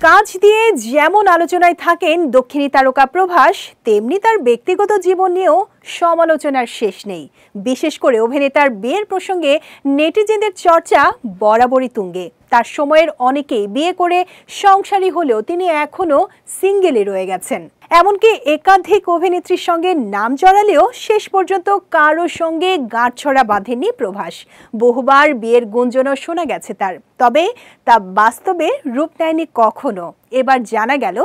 কাজ দিয়ে যেমন আলোচনায় থাকেন দক্ষিণী তারকা প্রভাস, তেমনি তার ব্যক্তিগত জীবন নিয়েও সমালোচনার শেষ নেই। বিশেষ করে অভিনেতার বিয়ের প্রসঙ্গে নেটিজেনদের চর্চা বরাবরই তুঙ্গে। তার সময়ের অনেকেই বিয়ে করে সংসারী হলেও তিনি এখনো সিঙ্গেলে রয়ে গেছেন। এমনকি একাধিক অভিনেত্রীর সঙ্গে নাম জড়ালেও শেষ পর্যন্ত কারো সঙ্গে গাঁটছড়া বাঁধেননি প্রভাস। বহুবার বিয়ের গুঞ্জনও শোনা গেছে তার, তবে তা বাস্তবে রূপ নেয়নি কখনো। এবার জানা গেল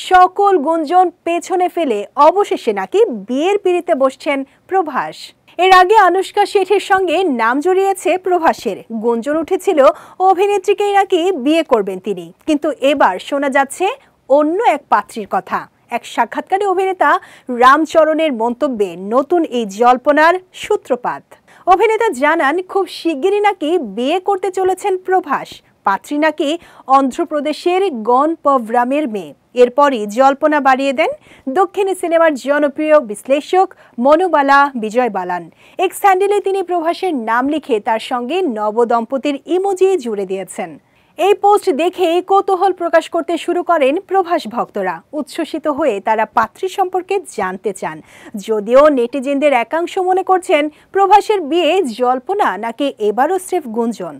সকল গুঞ্জন পেছনে ফেলে অবশেষে নাকি বিয়ের পিঁড়িতে বসছেন প্রভাস। এর আগে আনুশকা শেঠির সঙ্গে নাম জড়িয়েছে প্রভাসের। গুঞ্জন উঠেছিল অভিনেত্রীকেই নাকি বিয়ে করবেন তিনি, কিন্তু এবার শোনা যাচ্ছে অন্য এক পাত্রীর কথা। এক সাক্ষাৎকারে অভিনেতা রামচরণের মন্তব্যে নতুন এই জল্পনার সূত্রপাত। অভিনেতা জানান, খুব শিগগিরই নাকি বিয়ে করতে চলেছেন প্রভাস। পাত্রী নাকি অন্ধ্রপ্রদেশের গণপভরামের মেয়ে। এরপরই জল্পনা বাড়িয়ে দেন দক্ষিণী সিনেমার জনপ্রিয় বিশ্লেষক মনুবালা বিজয় বালান। এক্স হ্যান্ডেলে তিনি প্রভাসের নাম লিখে তার সঙ্গে নবদম্পতির ইমোজি জুড়ে দিয়েছেন। এই পোস্ট দেখেই কৌতূহল প্রকাশ করতে শুরু করেন প্রভাস ভক্তরা। উচ্ছ্বসিত হয়ে তারা পাত্রী সম্পর্কে জানতে চান। যদিও নেটিজেনদের একাংশ মনে করছেন প্রভাসের বিয়ে জল্পনা নাকি এবারও স্রেফ গুঞ্জন।